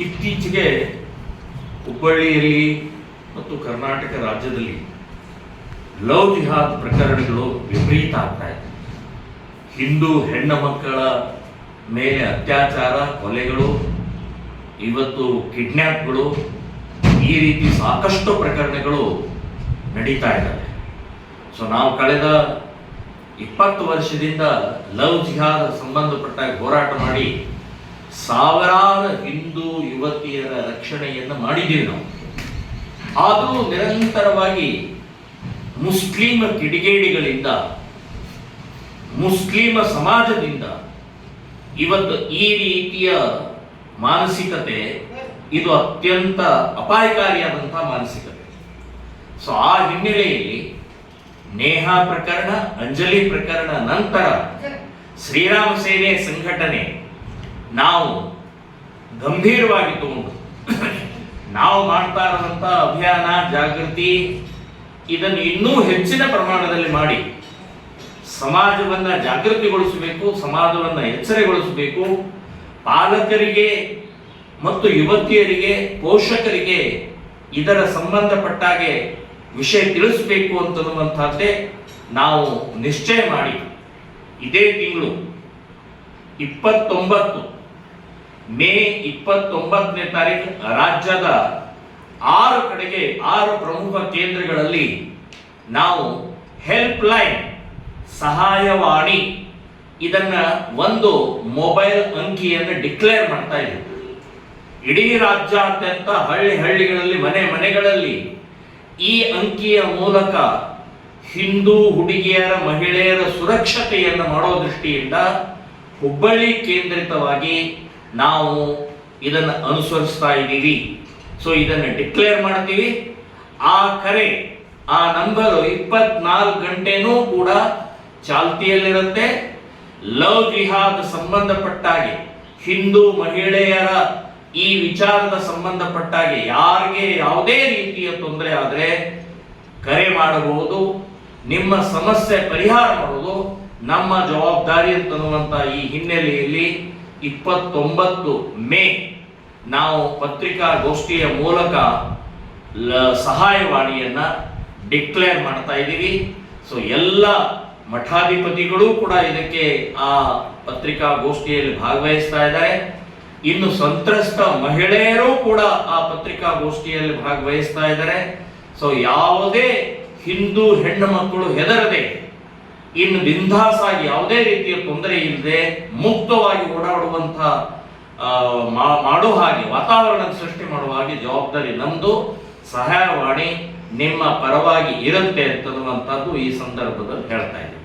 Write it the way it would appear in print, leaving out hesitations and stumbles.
ಇತ್ತೀಚೆಗೆ ಹುಬ್ಬಳ್ಳಿಯಲ್ಲಿ ಮತ್ತು ಕರ್ನಾಟಕ ರಾಜ್ಯದಲ್ಲಿ ಲವ್ ಜಿಹಾದ್ ಪ್ರಕರಣಗಳು ವಿಪರೀತ ಆಗ್ತಾ ಇದೆ. ಹಿಂದೂ ಹೆಣ್ಣು ಮಕ್ಕಳ ಮೇಲೆ ಅತ್ಯಾಚಾರ, ಕೊಲೆಗಳು, ಇವತ್ತು ಕಿಡ್ನ್ಯಾಪ್ಗಳು, ಈ ರೀತಿ ಸಾಕಷ್ಟು ಪ್ರಕರಣಗಳು ನಡೀತಾ ಇದ್ದಾವೆ. ಸೊ ನಾವು ಕಳೆದ 20 ವರ್ಷದಿಂದ ಲವ್ ಜಿಹಾದ್ ಸಂಬಂಧಪಟ್ಟ ಹೋರಾಟ ಮಾಡಿ ಸಾವಿರಾರು ಹಿಂದೂ ಯುವತಿಯರ ರಕ್ಷಣೆಯನ್ನು ಮಾಡಿದ್ದೀವಿ ನಾವು. ಆದರೂ ನಿರಂತರವಾಗಿ ಮುಸ್ಲಿಂ ಕಿಡಿಗೇಡಿಗಳಿಂದ, ಮುಸ್ಲಿಮ ಸಮಾಜದಿಂದ ಇವತ್ತು ಈ ರೀತಿಯ ಮಾನಸಿಕತೆ ಇದು ಅತ್ಯಂತ ಅಪಾಯಕಾರಿಯಾದಂತಹ ಮಾನಸಿಕತೆ. ಸೊ ಆ ಹಿನ್ನೆಲೆಯಲ್ಲಿ ನೇಹಾ ಪ್ರಕರಣ, ಅಂಜಲಿ ಪ್ರಕರಣ ನಂತರ ಶ್ರೀರಾಮ ಸೇನೆ ಸಂಘಟನೆ ನಾವು ಗಂಭೀರವಾಗಿ ತಗೊಂಡು ನಾವು ಮಾಡ್ತಾ ಇರುವಂತಹ ಅಭಿಯಾನ, ಜಾಗೃತಿ ಇದನ್ನು ಇನ್ನೂ ಹೆಚ್ಚಿನ ಪ್ರಮಾಣದಲ್ಲಿ ಮಾಡಿ ಸಮಾಜವನ್ನ ಜಾಗೃತಿಗೊಳಿಸಬೇಕು, ಸಮಾಜವನ್ನ ಎಚ್ಚರಗೊಳಿಸಬೇಕು, ಪಾಲಕರಿಗೆ ಮತ್ತು ಯುವತಿಯರಿಗೆ, ಪೋಷಕರಿಗೆ ಇದರ ಸಂಬಂಧಪಟ್ಟಾಗೆ ವಿಷಯ ತಿಳಿಸಬೇಕು ಅಂತನ್ನುವಂಥದ್ದೇ ನಾವು ನಿಶ್ಚಯ ಮಾಡಿ ಇದೇ ತಿಂಗಳು 29 ಮೇ 29ನೇ ತಾರೀಕು ರಾಜ್ಯದ 6 ಕಡೆಗೆ 6 ಪ್ರಮುಖ ಕೇಂದ್ರಗಳಲ್ಲಿ ನಾವು ಹೆಲ್ಪ್ ಲೈನ್, ಸಹಾಯವಾಣಿ ಇದನ್ನ ಒಂದು ಮೊಬೈಲ್ ಅಂಕಿಯನ್ನು ಡಿಕ್ಲೇರ್ ಮಾಡ್ತಾ ಇದ್ದೀವಿ. ಇಡೀ ರಾಜ್ಯಾದ್ಯಂತ ಹಳ್ಳಿಗಳಲ್ಲಿ, ಮನೆಗಳಲ್ಲಿ ಈ ಅಂಕಿಯ ಮೂಲಕ ಹಿಂದೂ ಹುಡುಗಿಯರ, ಮಹಿಳೆಯರ ಸುರಕ್ಷತೆಯನ್ನು ಮಾಡೋ ದೃಷ್ಟಿಯಿಂದ ಹುಬ್ಬಳ್ಳಿ ಕೇಂದ್ರಿತವಾಗಿ ನಾವು ಇದನ್ನು ಅನುಸರಿಸ್ತಾ ಇದ್ದೀವಿ. ಸೊ ಇದನ್ನು ಡಿಕ್ಲೇರ್ ಮಾಡ್ತೀವಿ. ಆ ಕರೆ, ಆ ನಂಬರು 24 ಗಂಟೆನೂ ಕೂಡ ಚಾಲ್ತಿಯಲ್ಲಿರುತ್ತೆ. ಲವ್ ಜಿಹಾದ್ ಸಂಬಂಧಪಟ್ಟಾಗೆ, ಹಿಂದೂ ಮಹಿಳೆಯರ ಈ ವಿಚಾರದ ಸಂಬಂಧಪಟ್ಟಾಗೆ ಯಾರಿಗೆ ಯಾವುದೇ ರೀತಿಯ ತೊಂದರೆ ಆದರೆ ಕರೆ ಮಾಡಬಹುದು. ನಿಮ್ಮ ಸಮಸ್ಯೆ ಪರಿಹಾರ ಮಾಡೋದು ನಮ್ಮ ಜವಾಬ್ದಾರಿ ಅಂತನ್ನುವಂತ ಈ ಹಿನ್ನೆಲೆಯಲ್ಲಿ 29 ಮೇ ನಾವು ಪತ್ರಿಕಾಗೋಷ್ಠಿಯ ಮೂಲಕ ಸಹಾಯವಾಣಿಯನ್ನ ಡಿಕ್ಲೇರ್ ಮಾಡ್ತಾ ಇದ್ದೀವಿ. ಸೊ ಎಲ್ಲ ಮಠಾಧಿಪತಿಗಳು ಕೂಡ ಇದಕ್ಕೆ ಆ ಪತ್ರಿಕಾಗೋಷ್ಠಿಯಲ್ಲಿ ಭಾಗವಹಿಸ್ತಾ ಇದ್ದಾರೆ. ಇನ್ನು ಸಂತ್ರಸ್ತ ಮಹಿಳೆಯರು ಕೂಡ ಆ ಪತ್ರಿಕಾಗೋಷ್ಠಿಯಲ್ಲಿ ಭಾಗವಹಿಸ್ತಾ ಇದ್ದಾರೆ. ಸೊ ಯಾವುದೇ ಹಿಂದೂ ಹೆಣ್ಣು ಮಕ್ಕಳು ಹೆದರದೆ, ಇನ್ನು ಬಿಂದಾಸಾಗಿ ಯಾವುದೇ ರೀತಿಯ ತೊಂದರೆ ಇಲ್ಲದೆ ಮುಕ್ತವಾಗಿ ಓಡಾಡುವಂತಹ ಮಾಡೋ ಹಾಗೆ ವಾತಾವರಣ ಸೃಷ್ಟಿ ಮಾಡುವ ಹಾಗೆ ಜವಾಬ್ದಾರಿ ನಮ್ದು. ಸಹಾಯವಾಣಿ ನಿಮ್ಮ ಪರವಾಗಿ ಇರುತ್ತೆ ಅಂತನ್ನುವಂಥದ್ದು ಈ ಸಂದರ್ಭದಲ್ಲಿ ಹೇಳ್ತಾ ಇದ್ದೀನಿ.